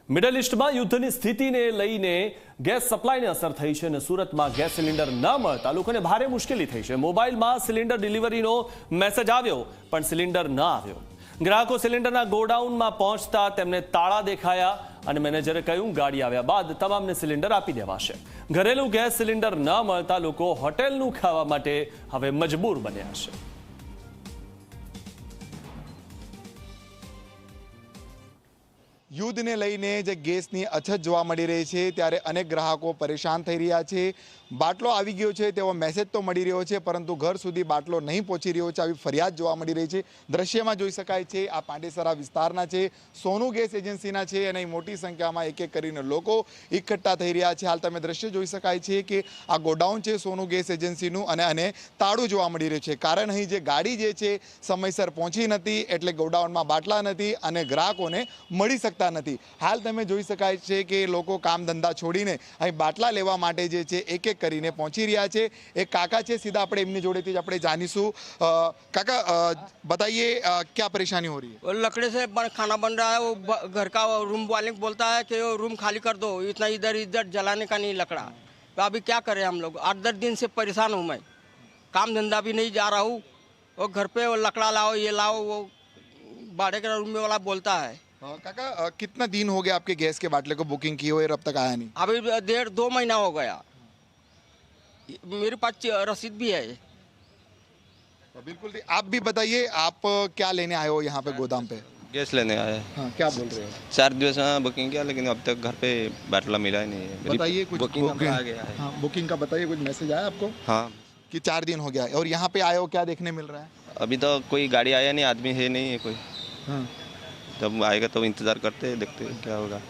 Middle ઇસ્ટમાં યુદ્ધની સ્થિતિને લઈને ગેસ સપ્લાયને અસર થઈ છે અને સુરતમાં ગેસ સિલિન્ડર ન મળતા લોકોને ભારે મુશ્કેલી થઈ છે। મોબાઈલમાં સિલિન્ડર ડિલિવરીનો મેસેજ આવ્યો પણ સિલિન્ડર ન આવ્યો। ગ્રાહકો સિલિન્ડરના ગોડાઉનમાં પહોંચતા તેમને તાળા દેખાયા અને મેનેજરે કહ્યું ગાડી આવ્યા બાદ તમામને સિલિન્ડર આપી દેવાશે। ઘરેલું ગેસ સિલિન્ડર ન મળતા લોકો હોટેલનું ખાવા માટે હવે મજબૂર બન્યા છે। યુદ્ધને લઈને જે ગેસની અછત જોવા મળી રહી છે ત્યારે અનેક ગ્રાહકો પરેશાન થઈ રહ્યા છે। બાટલો આવી ગયો છે તેવો મેસેજ તો મળી રહ્યો છે પરંતુ ઘર સુધી બાટલો નહીં પહોંચી રહ્યો છે, આવી ફરિયાદ જોવા મળી રહી છે। દ્રશ્યમાં જોઈ શકાય છે આ પાંડેસરા વિસ્તારના છે, સોનુ ગેસ એજન્સીના છે અને મોટી સંખ્યામાં એક એક કરીને લોકો એકઠા થઈ રહ્યા છે। હાલ તમે દ્રશ્ય જોઈ શકાય છે કે આ ગોડાઉન છે સોનુ ગેસ એજન્સીનું અને તાળું જોવા મળી રહ્યું છે કારણ અહીં જે ગાડી જે છે સમયસર પહોંચી નથી એટલે ગોડાઉનમાં બાટલા નથી અને ગ્રાહકોને મળી શકતા નથી। હાલ તમે જોઈ શકાય છે કે લોકો કામ ધંધા છોડીને અહીં બાટલા લેવા માટે જે છે એક એક કરીને પહોંચી રહ્યા છે। એક કાકા છે, સીધા આપણે એમની જોડેથી જ આપણે જાણીશું। કાકા बताइए क्या परेशानी हो रही है? लकड़े से खाना बन रहा है, वो घर का रूम वाले को बोलता है कि वो रूम खाली कर दो, इतना इधर इधर जलाने का नहीं लकड़ा। तो अभी क्या करें हम लोग, 8-10 दिन से परेशान हूँ मैं, काम धंधा भी नहीं जा रहा हूँ। वो घर पे वो लकड़ा लाओ ये लाओ, वो भाड़े का रूम में वाला बोलता है। काका कितना दिन हो गया आपके गैस के बाटले को बुकिंग की हुई, अब तक आया नहीं? अभी 1.5-2 महीना हो गया, मेरे पास रसीद भी है। बिल्कुल। आप भी बताइए, आप क्या लेने आए हो यहाँ पे गोदाम पे? गैस लेने आए। हाँ, क्या बोल रहे हो? 4 दिवस बुकिंग किया लेकिन अब तक घर पे बाटला मिला ही नहीं है। बताइए कुछ बुकिंग नंबर आ गया है। हाँ, बुकिंग का बताइए, कुछ मैसेज आया आपको? हाँ, कि 4 दिन हो गया और यहाँ पे आए हो, क्या देखने मिल रहा है? अभी तो कोई गाड़ी आया नहीं, आदमी है नहीं है कोई। हाँ। जब आएगा तो इंतजार करते हैं, देखते हैं क्या होगा।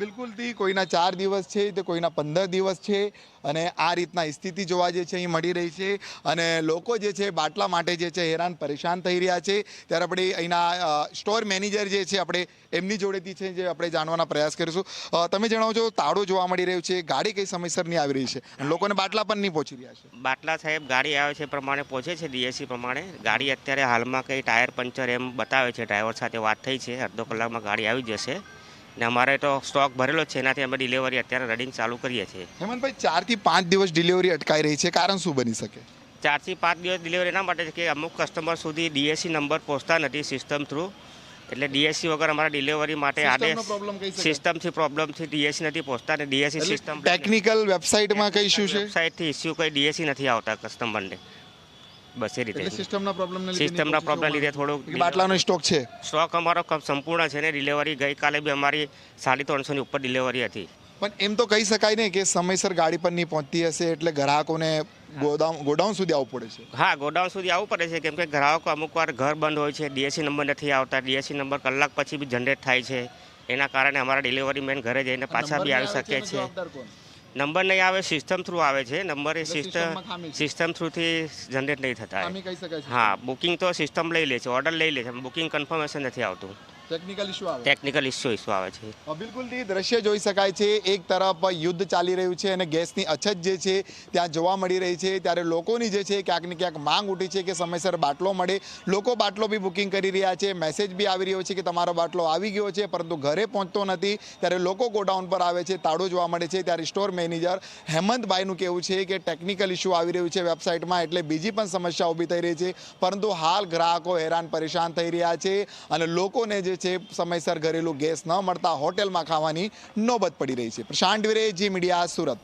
બિલકુલ થી કોઈના 4 દિવસ છે તો કોઈના 15 દિવસ છે અને આ રીતના સ્થિતિ જોવા જે છે અહીં મળી રહી છે અને લોકો જે છે બાટલા માટે જે છે હેરાન પરેશાન થઈ રહ્યા છે। ત્યારે આપણે અહીંના સ્ટોર મેનેજર જે છે આપણે એમની જોડેથી છે જે આપણે જાણવાના પ્રયાસ કરીશું। તમે જણાવજો, તાળું જોવા મળી રહ્યું છે, ગાડી કઈ સમયસર નહીં આવી રહી છે અને લોકોને બાટલા પણ નહીં પહોંચી રહ્યા છે। બાટલા સાહેબ ગાડી આવે છે પ્રમાણે પહોંચે છે, ડીએસસી પ્રમાણે। ગાડી અત્યારે હાલમાં કંઈ ટાયર પંચર એમ બતાવે છે, ડ્રાઈવર સાથે વાત થઈ છે, અડધો કલાકમાં ગાડી આવી જશે ને અમારે તો સ્ટોક ભરેલો છે, એનાથી અમે ડિલિવરી અત્યારે રનિંગ ચાલુ કરીએ છીએ। હેમંતભાઈ, 4 થી 5 દિવસ ડિલિવરી અટકાઈ રહી છે, કારણ શું બની શકે? 4 થી 5 દિવસ ડિલિવરી એના માટે છે કે અમુક કસ્ટમર સુધી ડીએસસી નંબર પહોંચતા નથી સિસ્ટમ થ્રુ, એટલે ડીએસસી વગર અમારા ડિલિવરી માટે આદેશ સિસ્ટમથી પ્રોબ્લેમથી ડીએસસી નથી પહોંચતા અને ડીએસસી સિસ્ટમ ટેકનિકલ વેબસાઇટમાં કઈ ઇશ્યુ છે? વેબસાઇટથી ઇસ્યુ કોઈ ડીએસસી નથી આવતા કસ્ટમરને, બસ એ રીતે। સિસ્ટમના પ્રોબ્લેમ લીધે થોડુંક બાટલાનો સ્ટોક છે? સ્ટોક અમારો સંપૂર્ણ છે ને ડિલિવરી ગઈકાલે બી અમારી 350 ની ઉપર ડિલિવરી હતી। પણ એમ તો કહી શકાય ને કે સમયસર ગાડી પર નહીં પહોંચતી હશે એટલે ગ્રાહકોને ગોડાઉન સુધી આવવું પડે છે? હા, ગોડાઉન સુધી આવવું પડે છે કેમ કે ગ્રાહકો અમુક વાર ઘર બંધ હોય છે, ડીએસસી નંબર નથી આવતા, ડીએસસી નંબર કલાક પછી બી જનરેટ થાય છે, એના કારણે અમારા ડિલિવરી મેન ઘરે જઈને પાછા બી આવી શકે છે। નંબર નહીં આવે, સિસ્ટમ થ્રુ આવે છે નંબર, એ સિસ્ટમ થ્રુથી જનરેટ નહીં થતા। હા, બુકિંગ તો સિસ્ટમ લઈ લે છે, ઓર્ડર લઈ લે છે, બુકિંગ કન્ફર્મેશન નથી આવતું, ટેકનિકલ ઇશ્યુ આવે છે। બિલકુલ થી દ્રશ્ય જોઈ શકાય છે, એક તરફ યુદ્ધ ચાલી રહ્યું છે અને ગેસની અછત જે છે ત્યાં જોવા મળી રહી છે ત્યારે લોકોની જે છે ક્યાંક ને ક્યાંક માંગ ઉઠી છે કે સમયસર બાટલો મળે। લોકો બાટલો બી બુકિંગ કરી રહ્યા છે, મેસેજ બી આવી રહ્યો છે કે તમારો બાટલો આવી ગયો છે પરંતુ ઘરે પહોંચતો નથી, ત્યારે લોકો ગોડાઉન પર આવે છે, તાળું જોવા મળે છે। ત્યારે સ્ટોર મેનેજર હેમંતભાઈનું કહેવું છે કે ટેકનિકલ ઇશ્યુ આવી રહ્યું છે વેબસાઇટમાં એટલે બીજી પણ સમસ્યા ઊભી થઈ રહી છે પરંતુ હાલ ગ્રાહકો હેરાન પરેશાન થઈ રહ્યા છે અને લોકોને જે છે સમયસર ઘરેલું ગેસ ન મળતા હોટેલમાં ખાવાની નોબત પડી રહી છે। પ્રશાંત વિરે, જી મીડિયા, સુરત।